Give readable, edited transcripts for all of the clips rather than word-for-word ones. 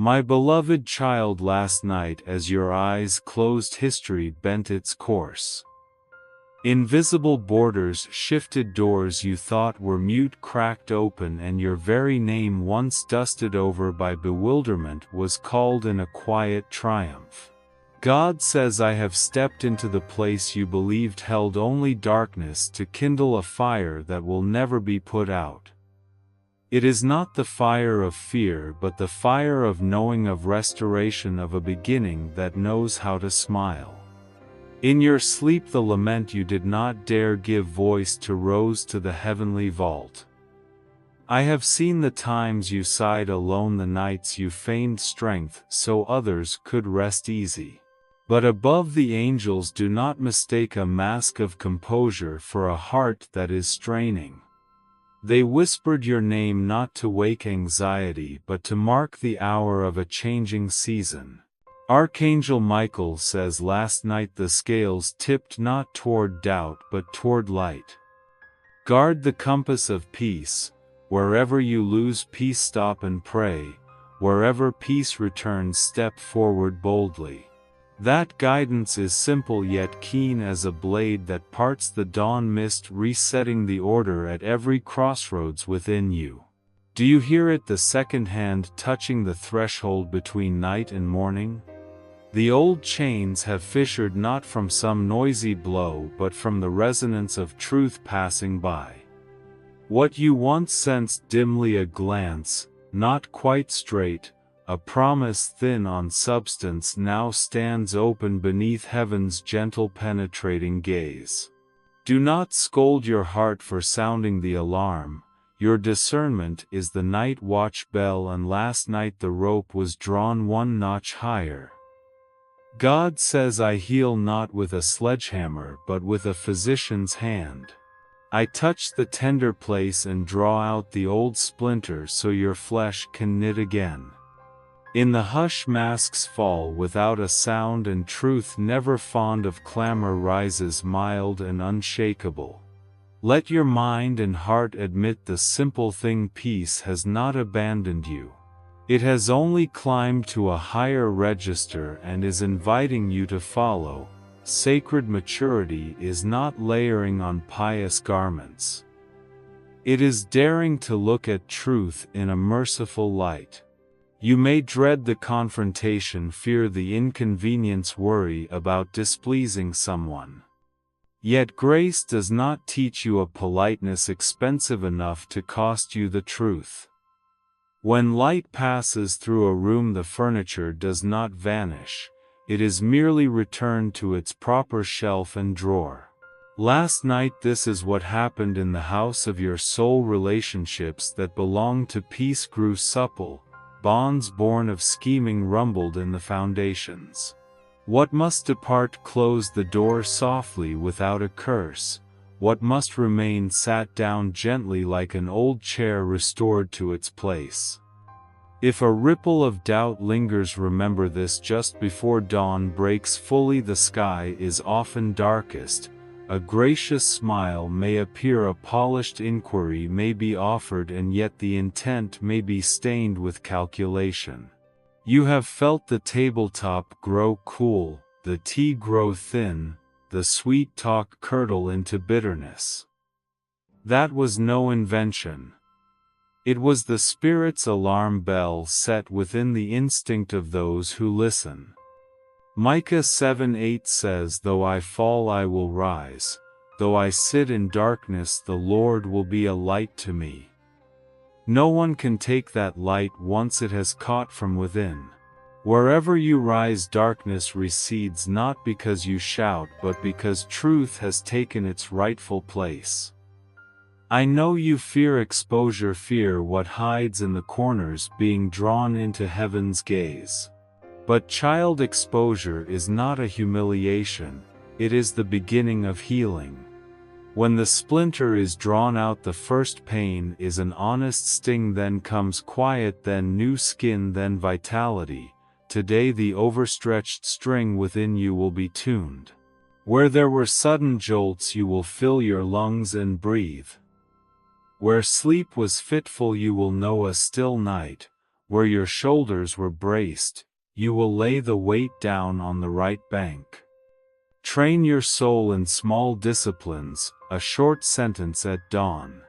My beloved child, last night as your eyes closed, history bent its course. Invisible borders shifted, doors you thought were mute cracked open, and your very name, once dusted over by bewilderment, was called in a quiet triumph. God says, I have stepped into the place you believed held only darkness to kindle a fire that will never be put out. It is not the fire of fear, but the fire of knowing, of restoration, of a beginning that knows how to smile. In your sleep the lament you did not dare give voice to rose to the heavenly vault. I have seen the times you sighed alone, the nights you feigned strength so others could rest easy. But above the angels, do not mistake a mask of composure for a heart that is straining. They whispered your name not to wake anxiety, but to mark the hour of a changing season. Archangel Michael says, last night the scales tipped not toward doubt but toward light. Guard the compass of peace. Wherever you lose peace, stop and pray. Wherever peace returns, step forward boldly. That guidance is simple yet keen as a blade that parts the dawn mist, resetting the order at every crossroads within you. Do you hear it, the second hand touching the threshold between night and morning? The old chains have fissured not from some noisy blow but from the resonance of truth passing by. What you once sensed dimly, a glance, not quite straight, a promise thin on substance, now stands open beneath heaven's gentle penetrating gaze. Do not scold your heart for sounding the alarm. Your discernment is the night watch bell, and last night the rope was drawn one notch higher. God says, I heal not with a sledgehammer but with a physician's hand. I touch the tender place and draw out the old splinter so your flesh can knit again. In the hush masks fall without a sound, and truth, never fond of clamor, rises mild and unshakable. Let your mind and heart admit the simple thing, peace has not abandoned you. It has only climbed to a higher register and is inviting you to follow. Sacred maturity is not layering on pious garments. It is daring to look at truth in a merciful light. You may dread the confrontation, fear the inconvenience, worry about displeasing someone. Yet grace does not teach you a politeness expensive enough to cost you the truth. When light passes through a room, the furniture does not vanish, it is merely returned to its proper shelf and drawer. Last night this is what happened in the house of your soul. Relationships that belonged to peace grew supple, bonds born of scheming rumbled in the foundations. What must depart closed the door softly without a curse. What must remain sat down gently like an old chair restored to its place. If a ripple of doubt lingers, remember this: just before dawn breaks fully, the sky is often darkest. A gracious smile may appear, a polished inquiry may be offered, and yet the intent may be stained with calculation. You have felt the tabletop grow cool, the tea grow thin, the sweet talk curdle into bitterness. That was no invention. It was the Spirit's alarm bell set within the instinct of those who listen. Micah 7:8 says, though I fall I will rise, though I sit in darkness the Lord will be a light to me. No one can take that light once it has caught from within. Wherever you rise, darkness recedes, not because you shout but because truth has taken its rightful place. I know you fear exposure, fear what hides in the corners being drawn into heaven's gaze. But child, exposure is not a humiliation, it is the beginning of healing. When the splinter is drawn out, the first pain is an honest sting, then comes quiet, then new skin, then vitality. Today the overstretched string within you will be tuned. Where there were sudden jolts you will fill your lungs and breathe. Where sleep was fitful you will know a still night. where your shoulders were braced, you will lay the weight down on the right bank. Train your soul in small disciplines, a short sentence at dawn.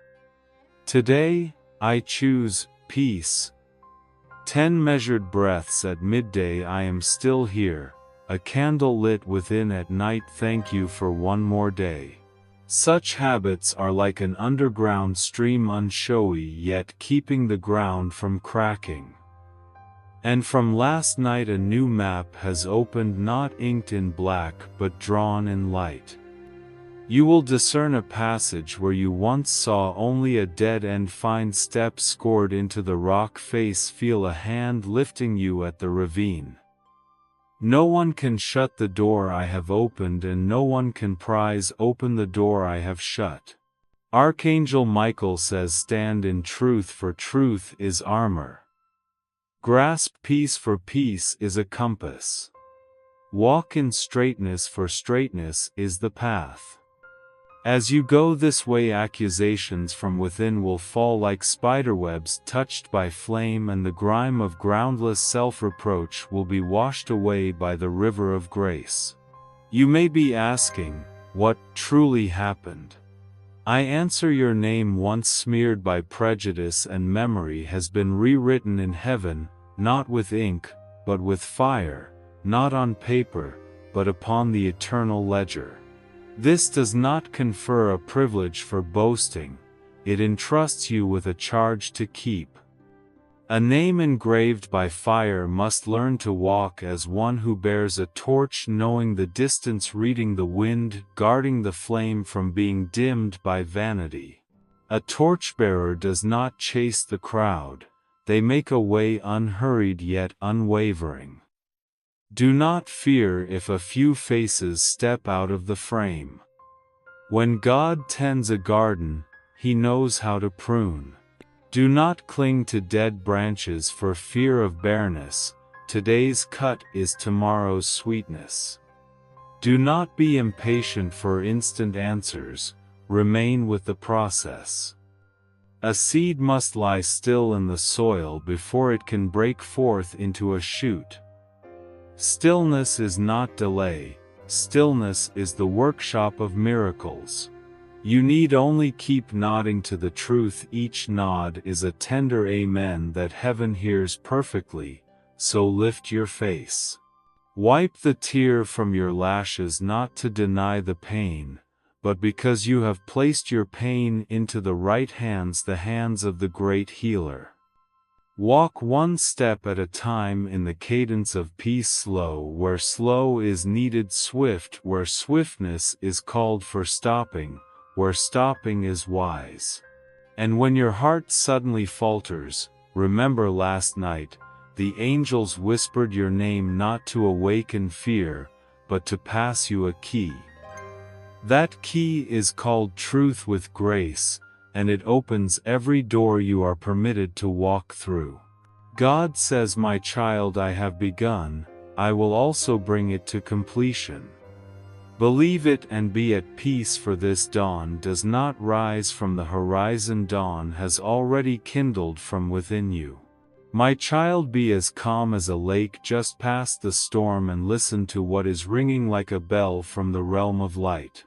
Today, I choose peace. 10 measured breaths at midday. I am still here, a candle lit within at night. Thank you for one more day. Such habits are like an underground stream, unshowy yet keeping the ground from cracking. And from last night a new map has opened, not inked in black but drawn in light. You will discern a passage where you once saw only a dead end, find steps scored into the rock face, feel a hand lifting you at the ravine. No one can shut the door I have opened, and no one can prise open the door I have shut. Archangel Michael says, stand in truth, for truth is armor. Grasp peace, for peace is a compass. Walk in straightness, for straightness is the path. As you go this way, accusations from within will fall like spiderwebs touched by flame, and the grime of groundless self-reproach will be washed away by the river of grace. You may be asking, what truly happened? I answer, your name, once smeared by prejudice and memory, has been rewritten in heaven, not with ink, but with fire, not on paper, but upon the eternal ledger. This does not confer a privilege for boasting, it entrusts you with a charge to keep. A name engraved by fire must learn to walk as one who bears a torch, knowing the distance, reading the wind, guarding the flame from being dimmed by vanity. A torchbearer does not chase the crowd, they make a way unhurried yet unwavering. Do not fear if a few faces step out of the frame. When God tends a garden, He knows how to prune. Do not cling to dead branches for fear of bareness, today's cut is tomorrow's sweetness. Do not be impatient for instant answers, remain with the process. A seed must lie still in the soil before it can break forth into a shoot. Stillness is not delay, stillness is the workshop of miracles. You need only keep nodding to the truth, each nod is a tender amen that heaven hears perfectly, so lift your face. Wipe the tear from your lashes, not to deny the pain, but because you have placed your pain into the right hands, the hands of the great healer. Walk one step at a time in the cadence of peace, slow where slow is needed, swift where swiftness is called for, stopping where stopping is wise. And when your heart suddenly falters, remember last night, the angels whispered your name, not to awaken fear, but to pass you a key. That key is called truth with grace, and it opens every door you are permitted to walk through. God says, my child, I have begun, I will also bring it to completion. Believe it and be at peace, for this dawn does not rise from the horizon, dawn has already kindled from within you. My child, be as calm as a lake just past the storm, and listen to what is ringing like a bell from the realm of light.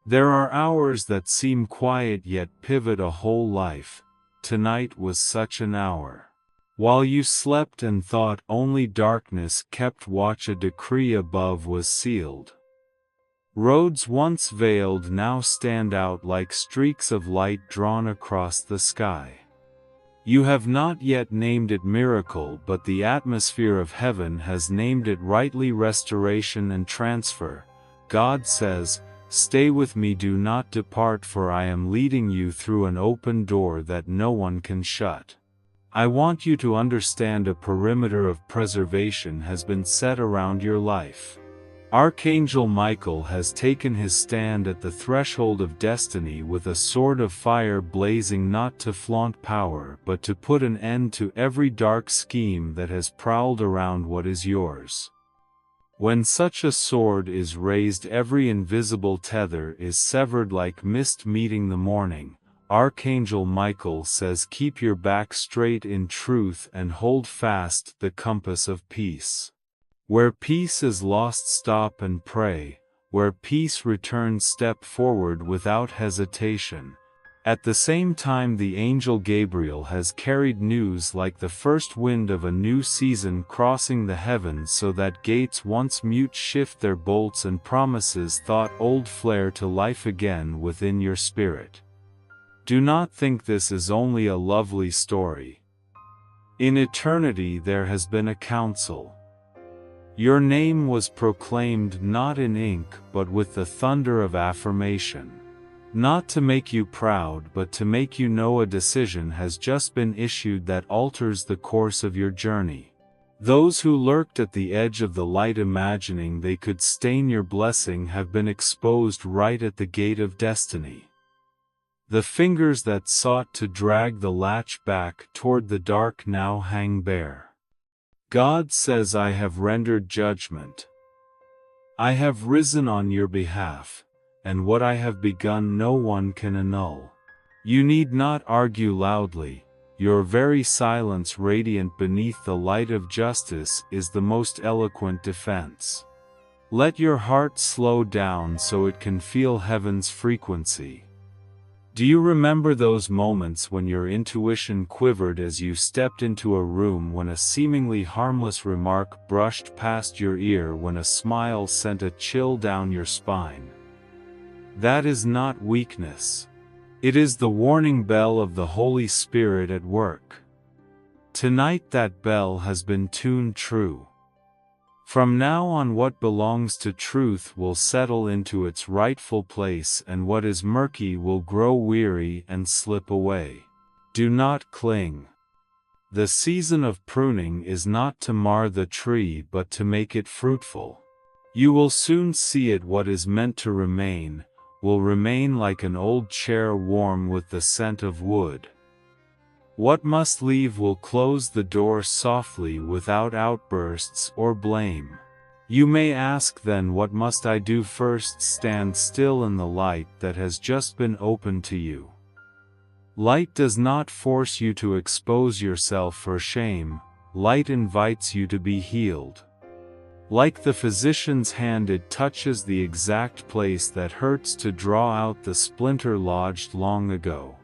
There are hours that seem quiet yet pivot a whole life. Tonight was such an hour. While you slept and thought only darkness kept watch, a decree above was sealed. Roads once veiled now stand out like streaks of light drawn across the sky. You have not yet named it miracle, but the atmosphere of heaven has named it rightly, restoration and transfer. God says, stay with me, do not depart, for I am leading you through an open door that no one can shut. I want you to understand a perimeter of preservation has been set around your life. Archangel Michael has taken his stand at the threshold of destiny with a sword of fire blazing, not to flaunt power but to put an end to every dark scheme that has prowled around what is yours. When such a sword is raised, every invisible tether is severed like mist meeting the morning. Archangel Michael says keep your back straight in truth and hold fast the compass of peace. Where peace is lost, stop and pray. Where peace returns, step forward without hesitation. At the same time, the angel Gabriel has carried news like the first wind of a new season crossing the heavens, so that gates once mute shift their bolts and promises thought old flare to life again within your spirit. Do not think this is only a lovely story. In eternity there has been a council. Your name was proclaimed not in ink but with the thunder of affirmation. Not to make you proud but to make you know a decision has just been issued that alters the course of your journey. Those who lurked at the edge of the light imagining they could stain your blessing have been exposed right at the gate of destiny. The fingers that sought to drag the latch back toward the dark now hang bare. God says, I have rendered judgment. I have risen on your behalf, and what I have begun no one can annul. You need not argue loudly, your very silence radiant beneath the light of justice is the most eloquent defense. Let your heart slow down so it can feel heaven's frequency. Do you remember those moments when your intuition quivered as you stepped into a room, when a seemingly harmless remark brushed past your ear, when a smile sent a chill down your spine? That is not weakness. It is the warning bell of the Holy Spirit at work. Tonight that bell has been tuned true. From now on, what belongs to truth will settle into its rightful place, and what is murky will grow weary and slip away. Do not cling. The season of pruning is not to mar the tree but to make it fruitful. You will soon see it. What is meant to remain will remain like an old chair warm with the scent of wood. What must leave will close the door softly without outbursts or blame. You may ask then, what must I do? First, stand still in the light that has just been opened to you. Light does not force you to expose yourself for shame, light invites you to be healed. Like the physician's hand, it touches the exact place that hurts to draw out the splinter lodged long ago.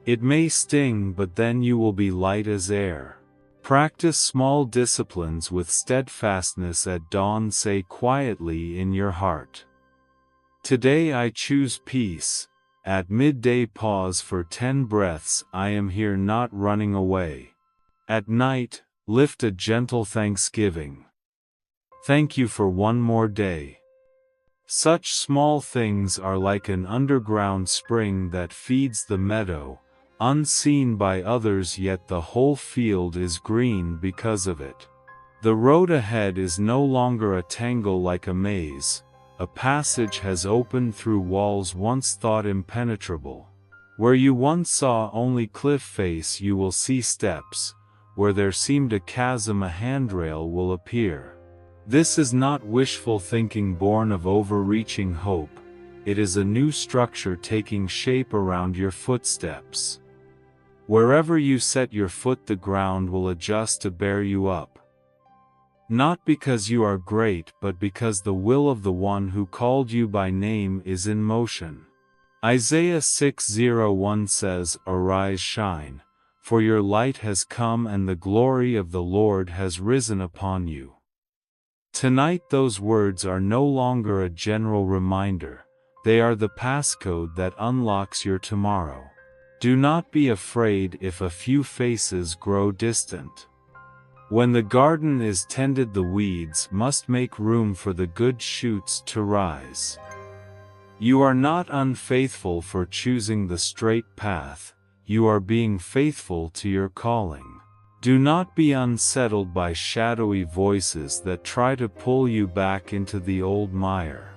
It may sting, but then you will be light as air. Practice small disciplines with steadfastness at dawn. Say quietly in your heart, today I choose peace. At midday pause for 10 breaths. I am here, not running away. At night, lift a gentle thanksgiving. Thank you for one more day. Such small things are like an underground spring that feeds the meadow, unseen by others, yet the whole field is green because of it. The road ahead is no longer a tangle like a maze. A passage has opened through walls once thought impenetrable. Where you once saw only cliff face, you will see steps. Where there seemed a chasm, a handrail will appear. This is not wishful thinking born of overreaching hope. It is a new structure taking shape around your footsteps. Wherever you set your foot, the ground will adjust to bear you up. Not because you are great, but because the will of the one who called you by name is in motion. Isaiah 6:1 says, Arise, shine, for your light has come and the glory of the Lord has risen upon you. Tonight those words are no longer a general reminder, they are the passcode that unlocks your tomorrow. Do not be afraid if a few faces grow distant. When the garden is tended, the weeds must make room for the good shoots to rise. You are not unfaithful for choosing the straight path, you are being faithful to your calling. Do not be unsettled by shadowy voices that try to pull you back into the old mire.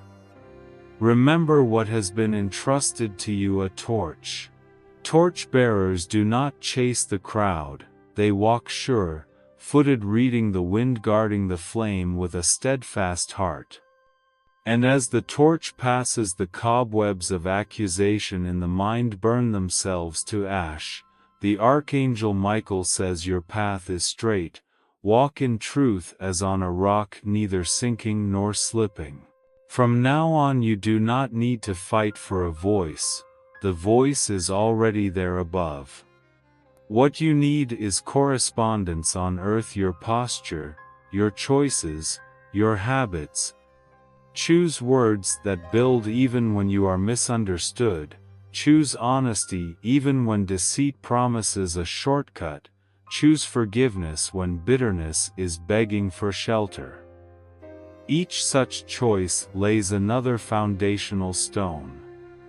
Remember what has been entrusted to you, a torch. Torch-bearers do not chase the crowd, they walk sure-footed, reading the wind, guarding the flame with a steadfast heart. And as the torch passes, the cobwebs of accusation in the mind burn themselves to ash. The Archangel Michael says your path is straight. Walk in truth as on a rock, neither sinking nor slipping. From now on you do not need to fight for a voice. The voice is already there above. What you need is correspondence on earth, your posture, your choices, your habits. Choose words that build even when you are misunderstood. Choose honesty even when deceit promises a shortcut. Choose forgiveness when bitterness is begging for shelter. Each such choice lays another foundational stone.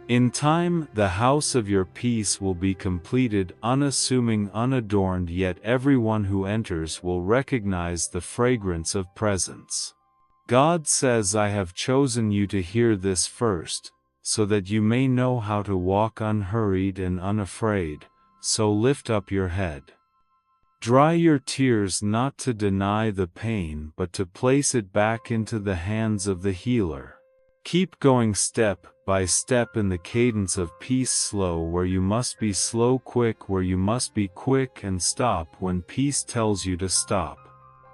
In time, the house of your peace will be completed, unassuming, unadorned, yet everyone who enters will recognize the fragrance of presence. God says, I have chosen you to hear this first, so that you may know how to walk unhurried and unafraid, so lift up your head. Dry your tears, not to deny the pain but to place it back into the hands of the healer. Keep going step by step in the cadence of peace, slow where you must be slow, quick where you must be quick, and stop when peace tells you to stop.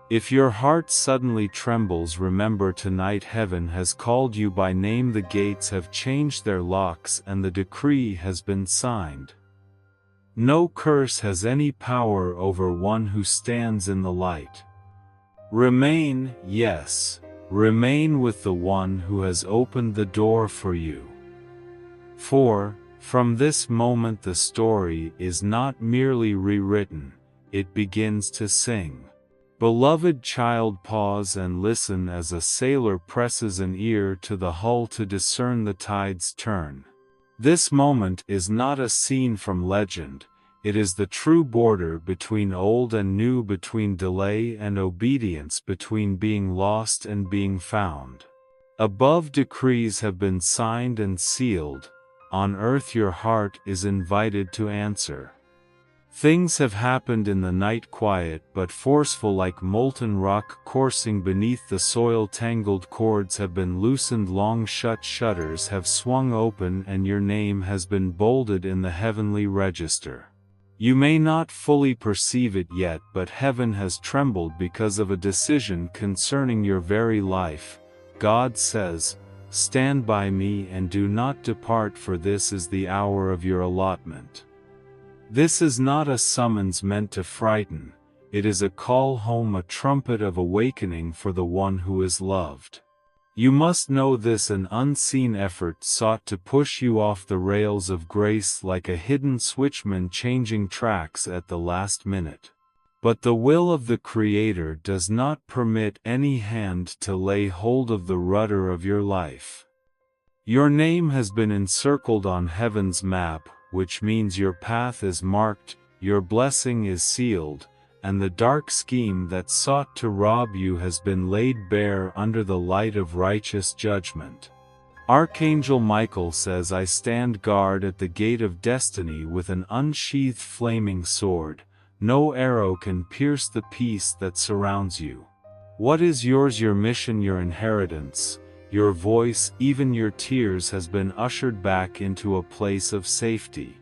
If your heart suddenly trembles, remember tonight heaven has called you by name. The gates have changed their locks and the decree has been signed. No curse has any power over one who stands in the light. Remain, yes, remain with the one who has opened the door for you. For, from this moment the story is not merely rewritten, it begins to sing. Beloved child, pause and listen as a sailor presses an ear to the hull to discern the tide's turn. This moment is not a scene from legend, it is the true border between old and new, between delay and obedience, between being lost and being found. Above, decrees have been signed and sealed. On earth your heart is invited to answer. Things have happened in the night, quiet but forceful, like molten rock coursing beneath the soil. Tangled cords have been loosened, long shut shutters have swung open, and your name has been bolded in the heavenly register. You may not fully perceive it yet, but heaven has trembled because of a decision concerning your very life. God says, stand by me and do not depart, for this is the hour of your allotment. This is not a summons meant to frighten, it is a call home, a trumpet of awakening for the one who is loved. You must know this: an unseen effort sought to push you off the rails of grace, like a hidden switchman changing tracks at the last minute. But the will of the Creator does not permit any hand to lay hold of the rudder of your life. Your name has been encircled on heaven's map, which means your path is marked, your blessing is sealed, and the dark scheme that sought to rob you has been laid bare under the light of righteous judgment. Archangel Michael says, I stand guard at the gate of destiny with an unsheathed flaming sword. No arrow can pierce the peace that surrounds you. What is yours? Your mission, your inheritance, your voice, even your tears has been ushered back into a place of safety.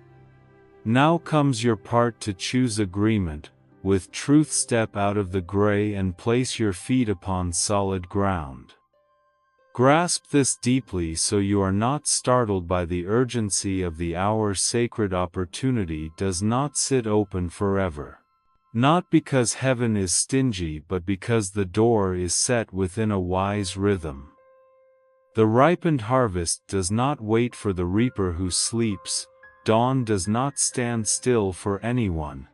Now comes your part to choose agreement with truth. Step out of the gray and place your feet upon solid ground. Grasp this deeply so you are not startled by the urgency of the hour. Sacred opportunity does not sit open forever. Not because heaven is stingy, but because the door is set within a wise rhythm. The ripened harvest does not wait for the reaper who sleeps. Dawn does not stand still for anyone.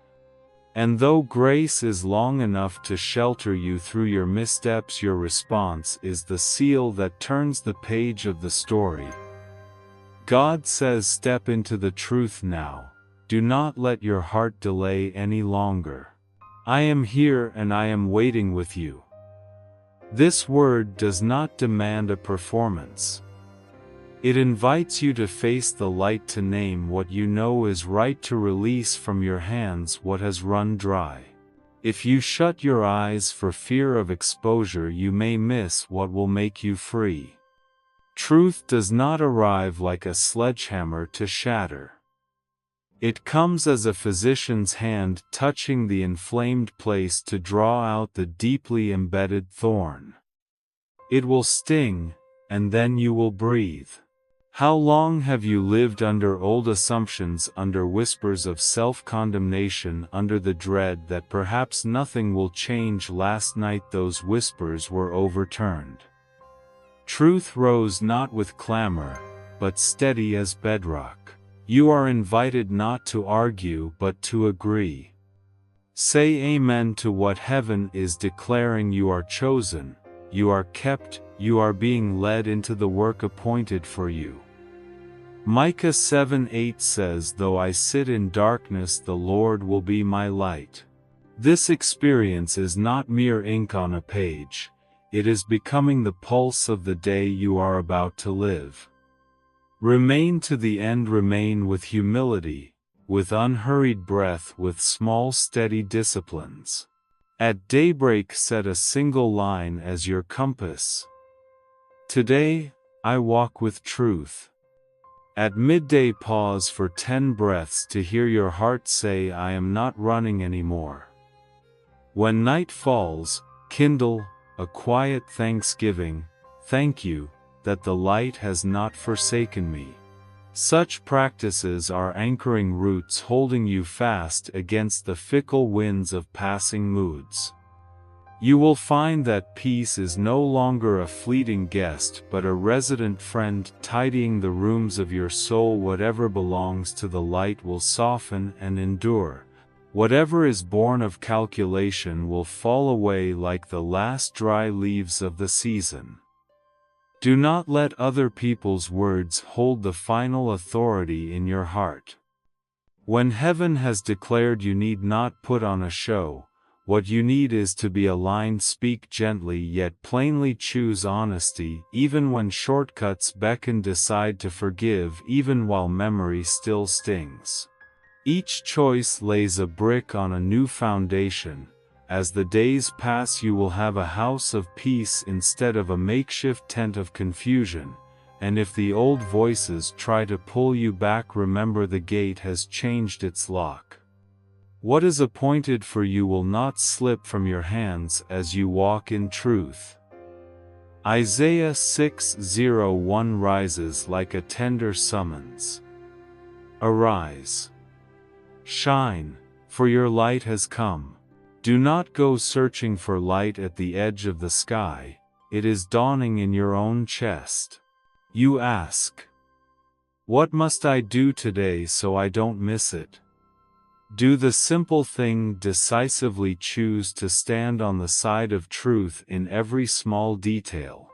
And though grace is long enough to shelter you through your missteps, your response is the seal that turns the page of the story. God says, step into the truth now. Do not let your heart delay any longer. I am here and I am waiting with you. This word does not demand a performance. It invites you to face the light, to name what you know is right, to release from your hands what has run dry. If you shut your eyes for fear of exposure, you may miss what will make you free. Truth does not arrive like a sledgehammer to shatter. It comes as a physician's hand touching the inflamed place to draw out the deeply embedded thorn. It will sting, and then you will breathe. How long have you lived under old assumptions, under whispers of self-condemnation, under the dread that perhaps nothing will change? Last night those whispers were overturned. Truth rose not with clamor, but steady as bedrock. You are invited not to argue but to agree. Say amen to what heaven is declaring. You are chosen, you are kept, you are being led into the work appointed for you. Micah 7:8 says, "Though I sit in darkness, the Lord will be my light." This experience is not mere ink on a page, it is becoming the pulse of the day you are about to live. Remain to the end, remain with humility, with unhurried breath, with small steady disciplines. At daybreak set a single line as your compass. Today, I walk with truth. At midday pause for 10 breaths to hear your heart say, I am not running anymore. When night falls, kindle a quiet thanksgiving. Thank you that the light has not forsaken me. Such practices are anchoring roots, holding you fast against the fickle winds of passing moods. You will find that peace is no longer a fleeting guest but a resident friend, tidying the rooms of your soul. Whatever belongs to the light will soften and endure. Whatever is born of calculation will fall away like the last dry leaves of the season. Do not let other people's words hold the final authority in your heart. When heaven has declared, you need not put on a show. What you need is to be aligned. Speak gently yet plainly. Choose honesty, even when shortcuts beckon. Decide to forgive, even while memory still stings. Each choice lays a brick on a new foundation. As the days pass, you will have a house of peace instead of a makeshift tent of confusion. And if the old voices try to pull you back, remember the gate has changed its lock. What is appointed for you will not slip from your hands as you walk in truth. Isaiah 6:01 rises like a tender summons. Arise. Shine, for your light has come. Do not go searching for light at the edge of the sky, it is dawning in your own chest. You ask, what must I do today so I don't miss it? Do the simple thing, decisively choose to stand on the side of truth in every small detail.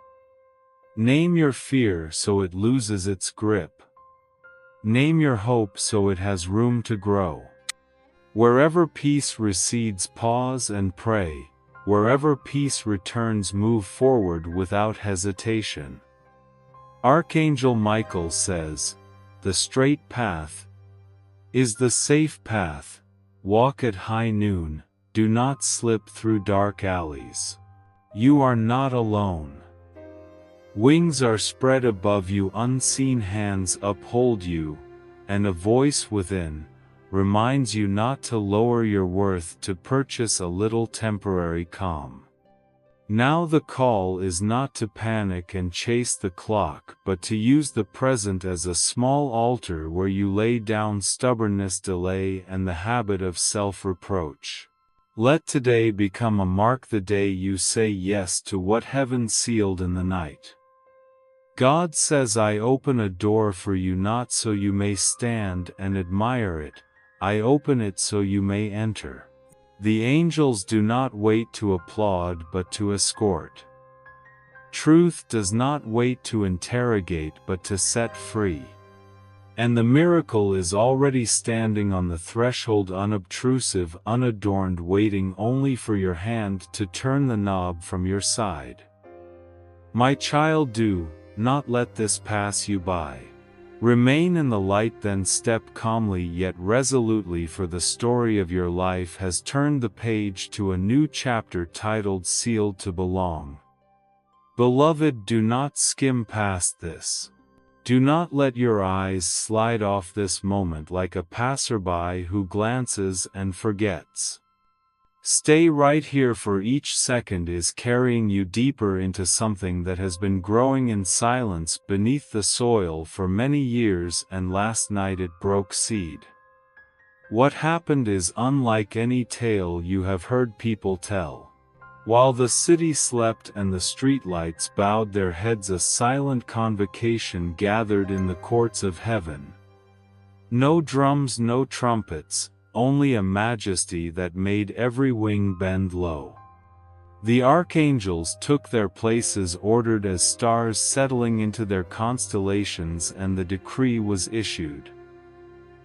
Name your fear so it loses its grip. Name your hope so it has room to grow. Wherever peace recedes, pause and pray. Wherever peace returns, move forward without hesitation. Archangel Michael says, the straight path is the safe path. Walk at high noon, do not slip through dark alleys. You are not alone. Wings are spread above you, unseen hands uphold you, and a voice within reminds you not to lower your worth to purchase a little temporary calm. Now the call is not to panic and chase the clock, but to use the present as a small altar where you lay down stubbornness, delay, and the habit of self-reproach. Let today become a mark, the day you say yes to what heaven sealed in the night. God says, I open a door for you not so you may stand and admire it, I open it so you may enter. The angels do not wait to applaud but to escort. Truth does not wait to interrogate but to set free. And the miracle is already standing on the threshold, unobtrusive, unadorned, waiting only for your hand to turn the knob from your side. My child, do not let this pass you by. Remain in the light, then step calmly yet resolutely, for the story of your life has turned the page to a new chapter titled Sealed to Belong. Beloved, do not skim past this. Do not let your eyes slide off this moment like a passerby who glances and forgets. Stay right here, for each second is carrying you deeper into something that has been growing in silence beneath the soil for many years, and last night it broke seed. What happened is unlike any tale you have heard people tell. While the city slept and the streetlights bowed their heads, a silent convocation gathered in the courts of heaven. No drums, no trumpets, only a majesty that made every wing bend low. The archangels took their places, ordered as stars settling into their constellations, and the decree was issued.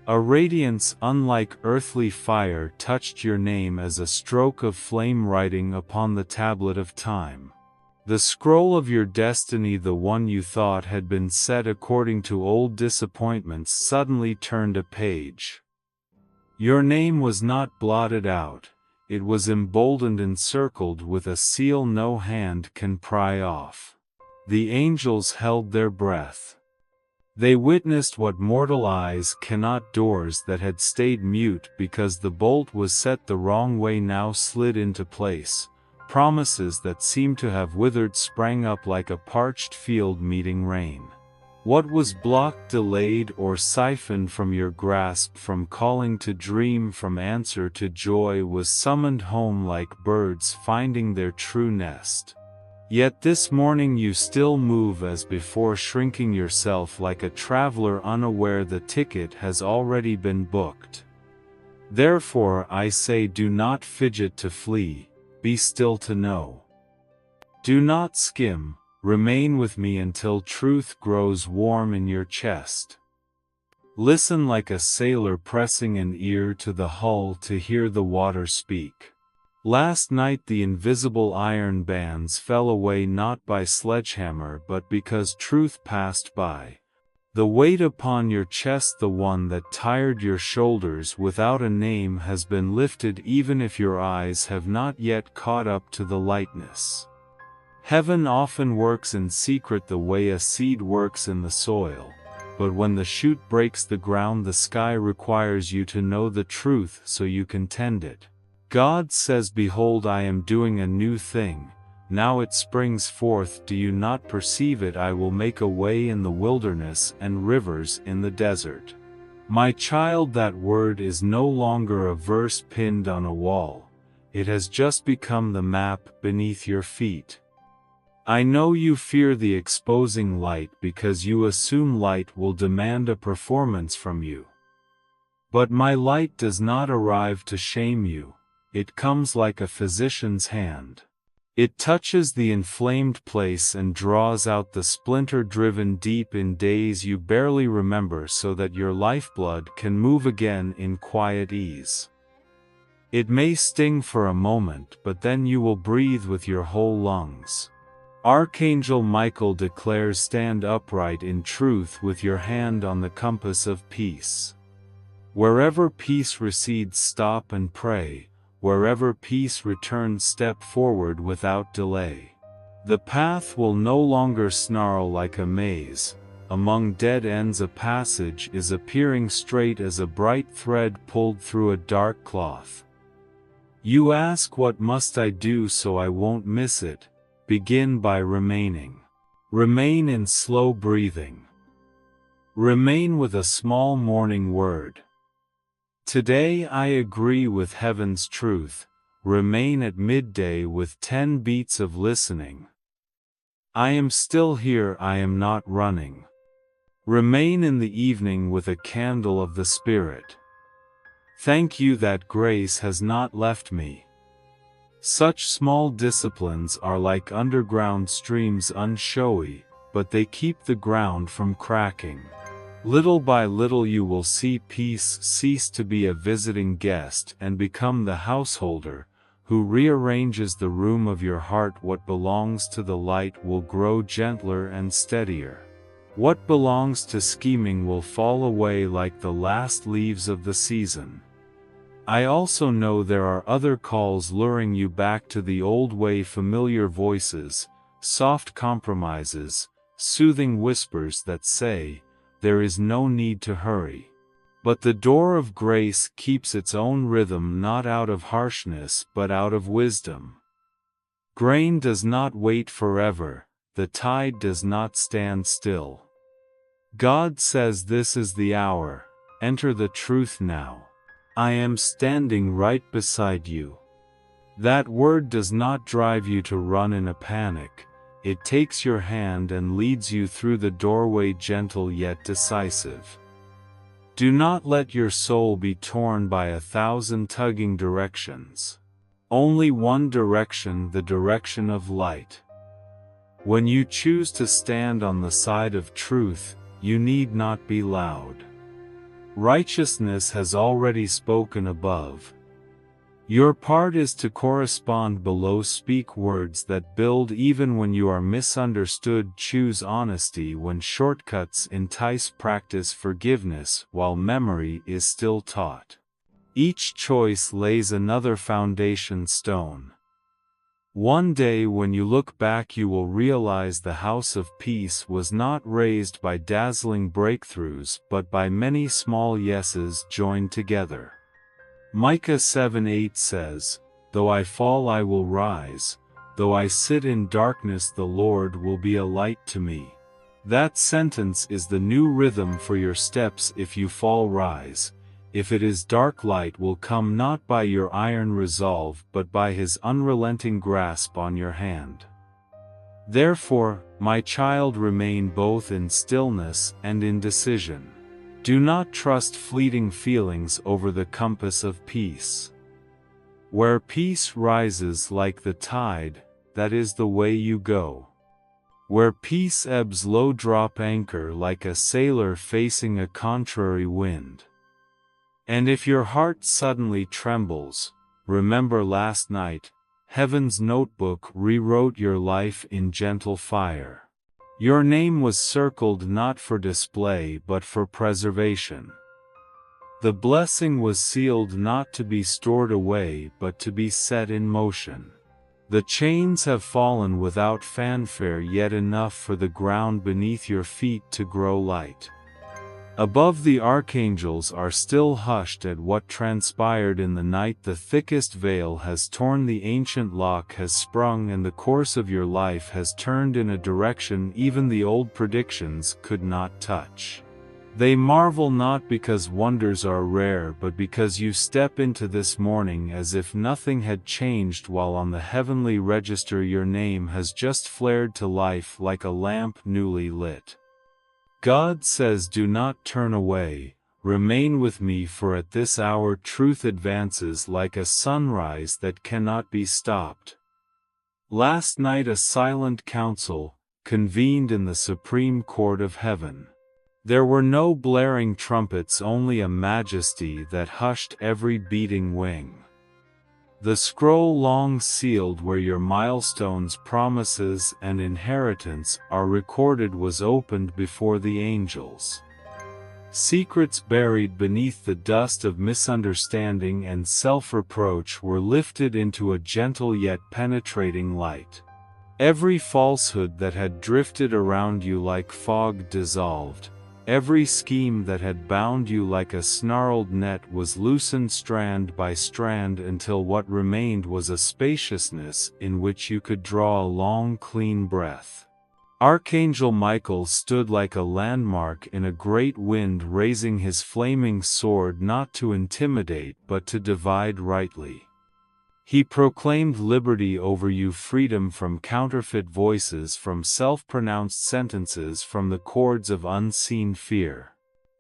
A radiance unlike earthly fire touched your name as a stroke of flame writing upon the tablet of time. The scroll of your destiny, the one you thought had been set according to old disappointments, suddenly turned a page. Your name was not blotted out, it was emboldened, encircled with a seal no hand can pry off. The angels held their breath. They witnessed what mortal eyes cannot. Doors that had stayed mute because the bolt was set the wrong way now slid into place. Promises that seemed to have withered sprang up like a parched field meeting rain. What was blocked, delayed, or siphoned from your grasp, from calling to dream, from answer to joy, was summoned home like birds finding their true nest. Yet this morning you still move as before, shrinking yourself like a traveler unaware the ticket has already been booked. Therefore I say, do not fidget to flee, be still to know. Do not skim, remain with me until truth grows warm in your chest. Listen like a sailor pressing an ear to the hull to hear the water speak. Last night the invisible iron bands fell away, not by sledgehammer but because truth passed by. The weight upon your chest, the one that tired your shoulders without a name, has been lifted, even if your eyes have not yet caught up to the lightness. Heaven often works in secret, the way a seed works in the soil. But when the shoot breaks the ground, the sky requires you to know the truth so you can tend it. God says, behold, I am doing a new thing, now it springs forth, do you not perceive it? I will make a way in the wilderness and rivers in the desert. My child, that word is no longer a verse pinned on a wall, it has just become the map beneath your feet. I know you fear the exposing light because you assume light will demand a performance from you. But my light does not arrive to shame you. It comes like a physician's hand. It touches the inflamed place and draws out the splinter driven deep in days you barely remember, so that your lifeblood can move again in quiet ease. It may sting for a moment, but then you will breathe with your whole lungs. Archangel Michael declares, stand upright in truth with your hand on the compass of peace. Wherever peace recedes, stop and pray. Wherever peace returns, step forward without delay. The path will no longer snarl like a maze. Among dead ends a passage is appearing, straight as a bright thread pulled through a dark cloth. You ask, what must I do so I won't miss it? Begin by remaining. Remain in slow breathing. Remain with a small morning word. Today I agree with heaven's truth. Remain at midday with 10 beats of listening. I am still here, I am not running. Remain in the evening with a candle of the Spirit. Thank you that grace has not left me. Such small disciplines are like underground streams, unshowy, but they keep the ground from cracking. Little by little you will see peace cease to be a visiting guest and become the householder, who rearranges the room of your heart. What belongs to the light will grow gentler and steadier. What belongs to scheming will fall away like the last leaves of the season. I also know there are other calls luring you back to the old way, familiar voices, soft compromises, soothing whispers that say, there is no need to hurry. But the door of grace keeps its own rhythm, not out of harshness but out of wisdom. Grain does not wait forever, the tide does not stand still. God says, this is the hour, enter the truth now. I am standing right beside you. That word does not drive you to run in a panic, it takes your hand and leads you through the doorway, gentle yet decisive. Do not let your soul be torn by 1,000 tugging directions. Only one direction, the direction of light. When you choose to stand on the side of truth, you need not be loud. Righteousness has already spoken above. Your part is to correspond below. Speak words that build even when you are misunderstood. Choose honesty when shortcuts entice. Practice forgiveness while memory is still taught. Each choice lays another foundation stone. One day when you look back, you will realize the house of peace was not raised by dazzling breakthroughs but by many small yeses joined together. Micah 7:8 says, though I fall I will rise, though I sit in darkness the Lord will be a light to me. That sentence is the new rhythm for your steps. If you fall, rise. If it is dark, light will come, not by your iron resolve but by His unrelenting grasp on your hand. Therefore, my child, remain both in stillness and in decision. Do not trust fleeting feelings over the compass of peace. Where peace rises like the tide, that is the way you go. Where peace ebbs low, drop anchor like a sailor facing a contrary wind. And if your heart suddenly trembles, remember last night, heaven's notebook rewrote your life in gentle fire. Your name was circled not for display but for preservation. The blessing was sealed not to be stored away but to be set in motion. The chains have fallen without fanfare, yet enough for the ground beneath your feet to grow light. Above, the archangels are still hushed at what transpired in the night. The thickest veil has torn, the ancient lock has sprung, and the course of your life has turned in a direction even the old predictions could not touch. They marvel not because wonders are rare but because you step into this morning as if nothing had changed, while on the heavenly register your name has just flared to life like a lamp newly lit. God says, do not turn away, remain with me, for at this hour truth advances like a sunrise that cannot be stopped. Last night a silent council convened in the supreme court of heaven. There were no blaring trumpets, only a majesty that hushed every beating wing. The scroll long sealed where your milestones, promises, and inheritance are recorded was opened before the angels. Secrets buried beneath the dust of misunderstanding and self-reproach were lifted into a gentle yet penetrating light. Every falsehood that had drifted around you like fog dissolved. Every scheme that had bound you like a snarled net was loosened strand by strand until what remained was a spaciousness in which you could draw a long, clean breath. Archangel Michael stood like a landmark in a great wind, raising his flaming sword not to intimidate but to divide rightly. He proclaimed liberty over you, freedom from counterfeit voices, from self-pronounced sentences, from the cords of unseen fear.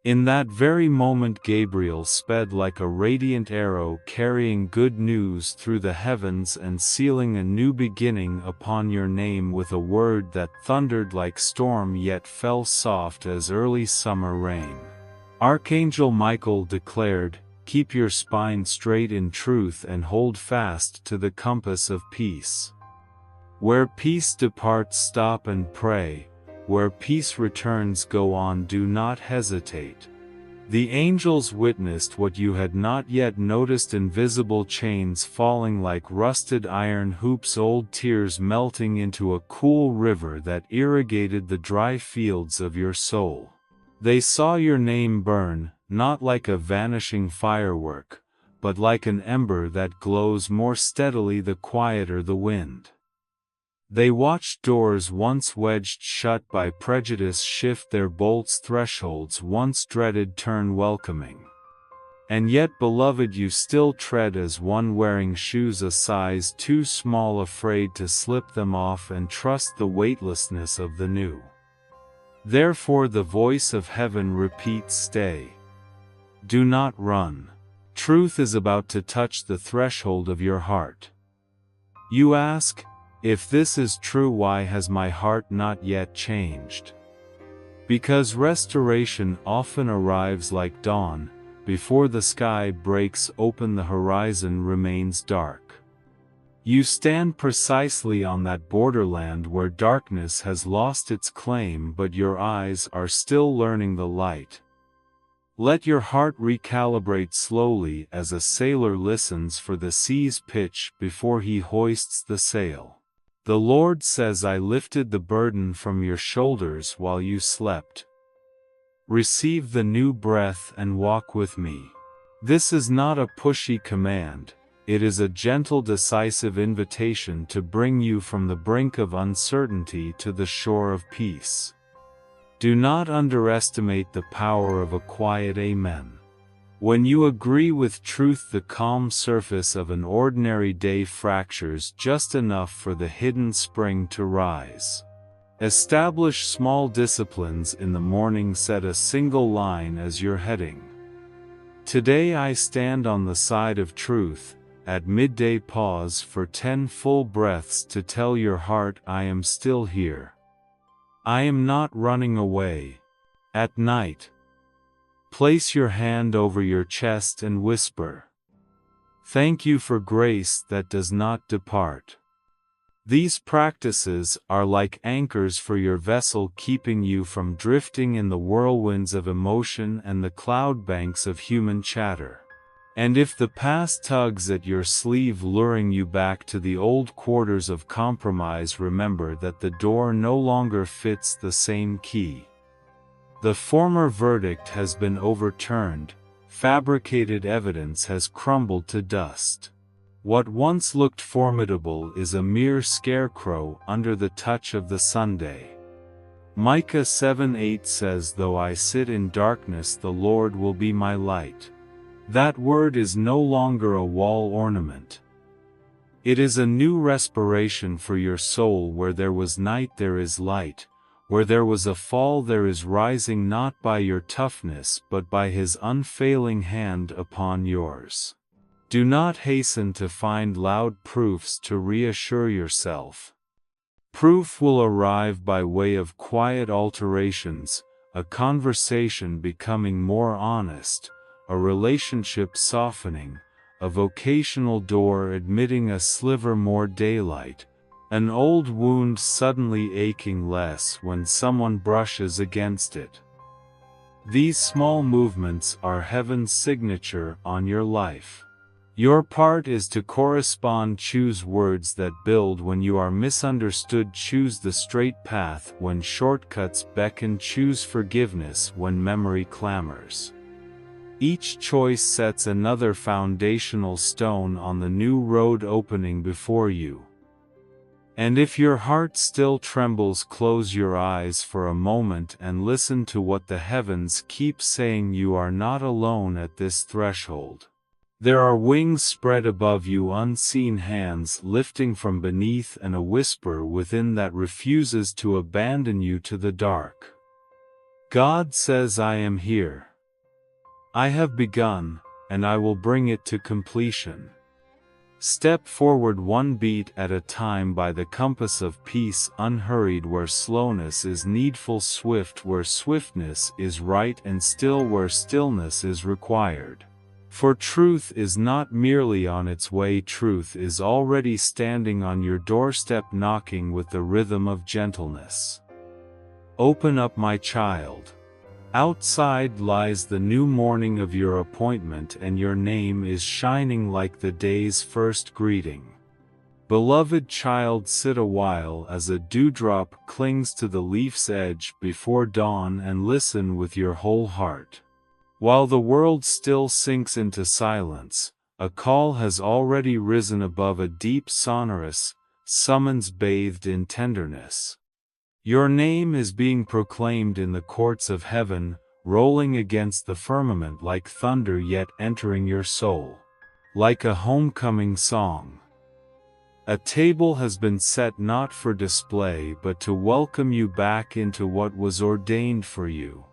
In that very moment Gabriel sped like a radiant arrow, carrying good news through the heavens and sealing a new beginning upon your name with a word that thundered like storm yet fell soft as early summer rain. Archangel Michael declared, keep your spine straight in truth and hold fast to the compass of peace. Where peace departs, stop and pray. Where peace returns, go on, do not hesitate. The angels witnessed what you had not yet noticed: invisible chains falling like rusted iron hoops, old tears melting into a cool river that irrigated the dry fields of your soul. They saw your name burn, not like a vanishing firework, but like an ember that glows more steadily the quieter the wind. They watched doors once wedged shut by prejudice shift their bolts, thresholds once dreaded turn welcoming. And yet, beloved, you still tread as one wearing shoes a size too small, afraid to slip them off, and trust the weightlessness of the new. Therefore the voice of heaven repeats, stay. Do not run. Truth is about to touch the threshold of your heart. You ask, if this is true, why has my heart not yet changed? Because restoration often arrives like dawn, before the sky breaks open, the horizon remains dark. You stand precisely on that borderland where darkness has lost its claim, but your eyes are still learning the light. Let your heart recalibrate slowly as a sailor listens for the sea's pitch before he hoists the sail. The Lord says, I lifted the burden from your shoulders while you slept. Receive the new breath and walk with me. This is not a pushy command, it is a gentle, decisive invitation to bring you from the brink of uncertainty to the shore of peace. Do not underestimate the power of a quiet amen. When you agree with truth, the calm surface of an ordinary day fractures just enough for the hidden spring to rise. Establish small disciplines in the morning, set a single line as your heading. Today I stand on the side of truth. At midday pause for 10 full breaths to tell your heart, I am still here. I am not running away. At night, place your hand over your chest and whisper, thank you for grace that does not depart. These practices are like anchors for your vessel, keeping you from drifting in the whirlwinds of emotion and the cloud banks of human chatter. And if the past tugs at your sleeve, luring you back to the old quarters of compromise, remember that the door no longer fits the same key. The former verdict has been overturned, fabricated evidence has crumbled to dust. What once looked formidable is a mere scarecrow under the touch of the Sunday. Micah 7:8 says, though I sit in darkness, the Lord will be my light. That word is no longer a wall ornament. It is a new respiration for your soul. Where there was night, there is light. Where there was a fall, there is rising, not by your toughness but by His unfailing hand upon yours. Do not hasten to find loud proofs to reassure yourself. Proof will arrive by way of quiet alterations, a conversation becoming more honest, a relationship softening, a vocational door admitting a sliver more daylight, an old wound suddenly aching less when someone brushes against it. These small movements are heaven's signature on your life. Your part is to correspond. Choose words that build when you are misunderstood. Choose the straight path when shortcuts beckon. Choose forgiveness when memory clamors. Each choice sets another foundational stone on the new road opening before you. And if your heart still trembles, close your eyes for a moment and listen to what the heavens keep saying. You are not alone at this threshold. There are wings spread above you, unseen hands lifting from beneath, and a whisper within that refuses to abandon you to the dark. God says, I am here. I have begun, and I will bring it to completion. Step forward one beat at a time by the compass of peace, unhurried where slowness is needful, swift where swiftness is right, and still where stillness is required. For truth is not merely on its way, truth is already standing on your doorstep, knocking with the rhythm of gentleness. Open up, my child. Outside lies the new morning of your appointment, and your name is shining like the day's first greeting. Beloved child, sit a while as a dewdrop clings to the leaf's edge before dawn, and listen with your whole heart. While the world still sinks into silence, a call has already risen above a deep sonorous summons bathed in tenderness. Your name is being proclaimed in the courts of heaven, rolling against the firmament like thunder, yet entering your soul like a homecoming song. A table has been set not for display but to welcome you back into what was ordained for you.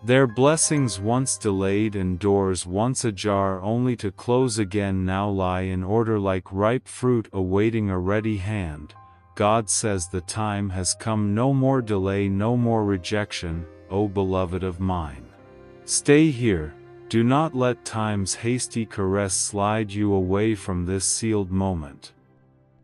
Their blessings once delayed and doors once ajar only to close again now lie in order like ripe fruit awaiting a ready hand. God says the time has come, no more delay, no more rejection, O beloved of mine. Stay here, do not let time's hasty caress slide you away from this sealed moment.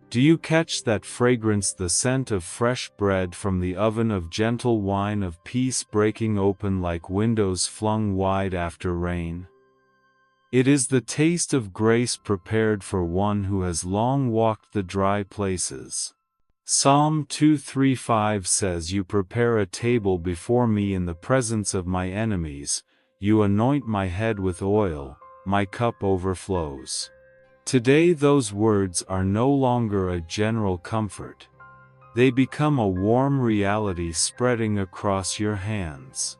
Do you catch that fragrance, the scent of fresh bread from the oven, of gentle wine, of peace breaking open like windows flung wide after rain? It is the taste of grace prepared for one who has long walked the dry places. Psalm 2:3-5 says, You prepare a table before me in the presence of my enemies, you anoint my head with oil, my cup overflows. Today those words are no longer a general comfort. They become a warm reality spreading across your hands.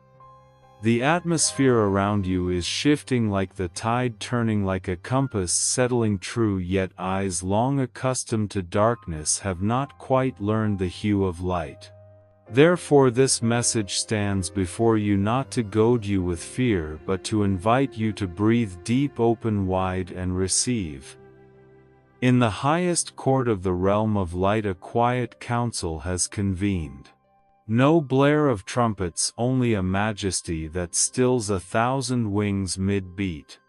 The atmosphere around you is shifting like the tide, turning like a compass settling true, yet eyes long accustomed to darkness have not quite learned the hue of light. Therefore this message stands before you not to goad you with fear but to invite you to breathe deep, open wide, and receive. In the highest court of the realm of light a quiet council has convened. No blare of trumpets, only a majesty that stills 1,000 wings mid-beat.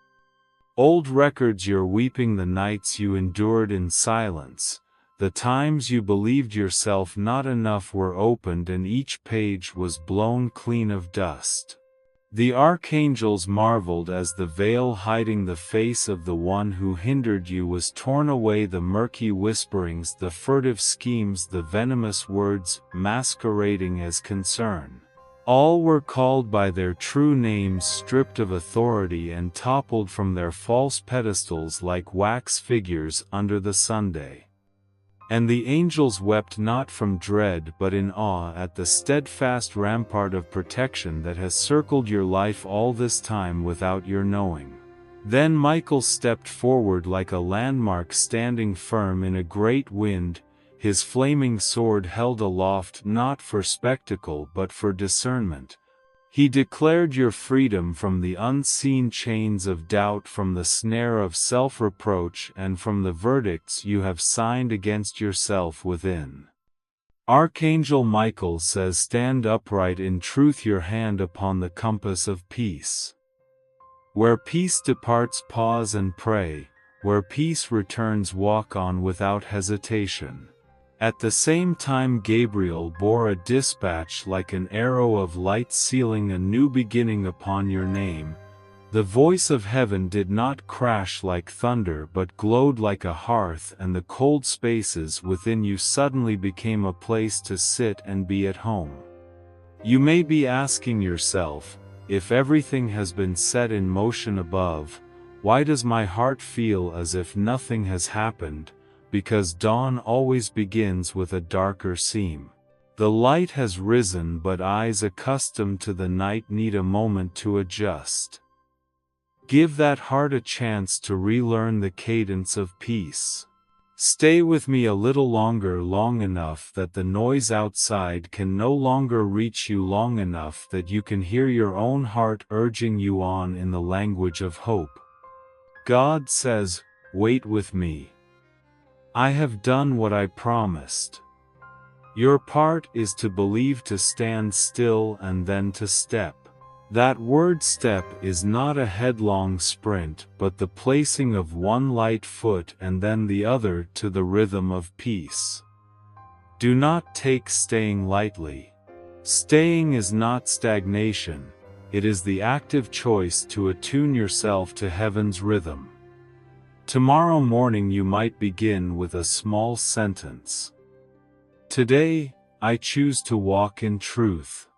Old records you're weeping, the nights you endured in silence, the times you believed yourself not enough were opened and each page was blown clean of dust. The archangels marveled as the veil hiding the face of the one who hindered you was torn away, the murky whisperings, the furtive schemes, the venomous words masquerading as concern. All were called by their true names, stripped of authority and toppled from their false pedestals like wax figures under the sunday. And the angels wept not from dread but in awe at the steadfast rampart of protection that has circled your life all this time without your knowing. Then Michael stepped forward like a landmark standing firm in a great wind, his flaming sword held aloft not for spectacle but for discernment. He declared your freedom from the unseen chains of doubt, from the snare of self-reproach, and from the verdicts you have signed against yourself within. Archangel Michael says, stand upright in truth, your hand upon the compass of peace. Where peace departs, pause and pray. Where peace returns, walk on without hesitation. At the same time Gabriel bore a dispatch like an arrow of light, sealing a new beginning upon your name. The voice of heaven did not crash like thunder but glowed like a hearth, and the cold spaces within you suddenly became a place to sit and be at home. You may be asking yourself, if everything has been set in motion above, why does my heart feel as if nothing has happened? Because dawn always begins with a darker seam. The light has risen but eyes accustomed to the night need a moment to adjust. Give that heart a chance to relearn the cadence of peace. Stay with me a little longer, long enough that the noise outside can no longer reach you, long enough that you can hear your own heart urging you on in the language of hope. God says, wait with me. I have done what I promised. Your part is to believe, to stand still, and then to step. That word step is not a headlong sprint but the placing of one light foot and then the other to the rhythm of peace. Do not take staying lightly. Staying is not stagnation, it is the active choice to attune yourself to heaven's rhythm. Tomorrow morning you might begin with a small sentence. Today, I choose to walk in truth.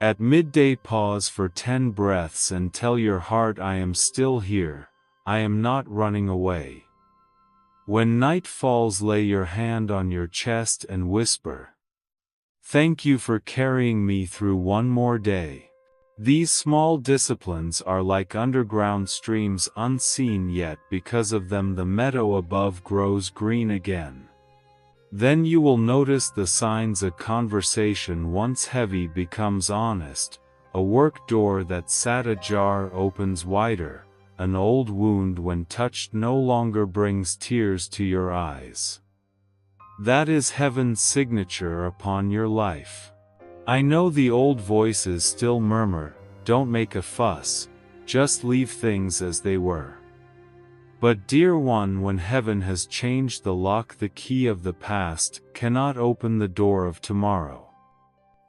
At midday pause for 10 breaths and tell your heart, I am still here, I am not running away. When night falls, lay your hand on your chest and whisper, thank you for carrying me through one more day. These small disciplines are like underground streams, unseen, yet because of them the meadow above grows green again. Then you will notice the signs. A conversation once heavy becomes honest, a work door that sat ajar opens wider, an old wound when touched no longer brings tears to your eyes. That is heaven's signature upon your life. I know the old voices still murmur, don't make a fuss, just leave things as they were. But dear one, when heaven has changed the lock, the key of the past cannot open the door of tomorrow.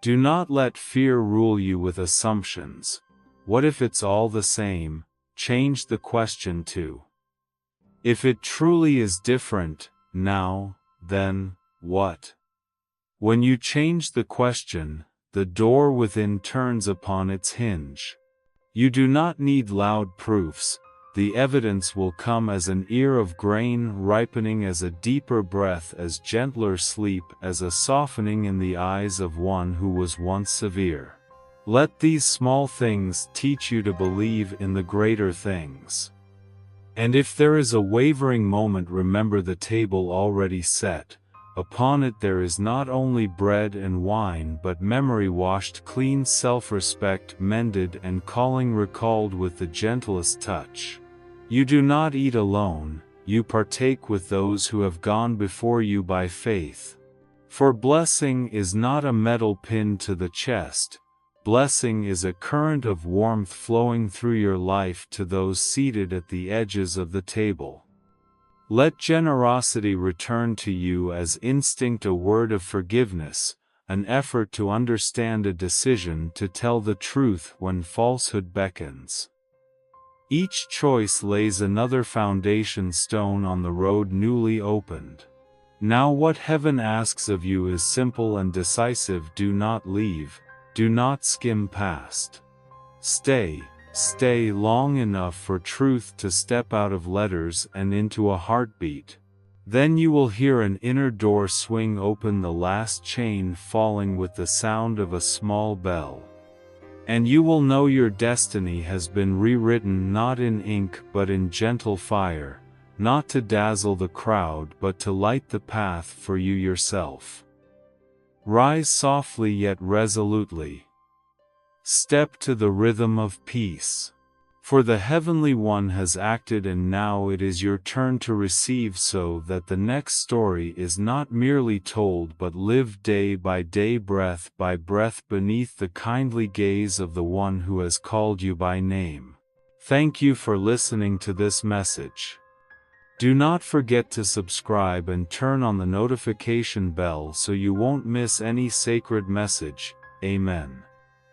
Do not let fear rule you with assumptions. What if it's all the same? Change the question to, if it truly is different, now, then, what? When you change the question, the door within turns upon its hinge. You do not need loud proofs. The evidence will come as an ear of grain ripening, as a deeper breath, as gentler sleep, as a softening in the eyes of one who was once severe. Let these small things teach you to believe in the greater things. And if there is a wavering moment, remember the table already set. Upon it there is not only bread and wine, but memory washed clean, self-respect mended, and calling recalled with the gentlest touch. You do not eat alone, you partake with those who have gone before you by faith. For blessing is not a medal pinned to the chest, blessing is a current of warmth flowing through your life to those seated at the edges of the table. Let generosity return to you as instinct, a word of forgiveness, an effort to understand, a decision to tell the truth when falsehood beckons. Each choice lays another foundation stone on the road newly opened. Now what heaven asks of you is simple and decisive. Do not leave, do not skim past. Stay long enough for truth to step out of letters and into a heartbeat. Then you will hear an inner door swing open, the last chain falling with the sound of a small bell. And you will know your destiny has been rewritten, not in ink but in gentle fire, not to dazzle the crowd but to light the path for you yourself. Rise softly yet resolutely. Step to the rhythm of peace. For the Heavenly One has acted, and now it is your turn to receive, so that the next story is not merely told but lived day by day, breath by breath, beneath the kindly gaze of the One who has called you by name. Thank you for listening to this message. Do not forget to subscribe and turn on the notification bell so you won't miss any sacred message. Amen.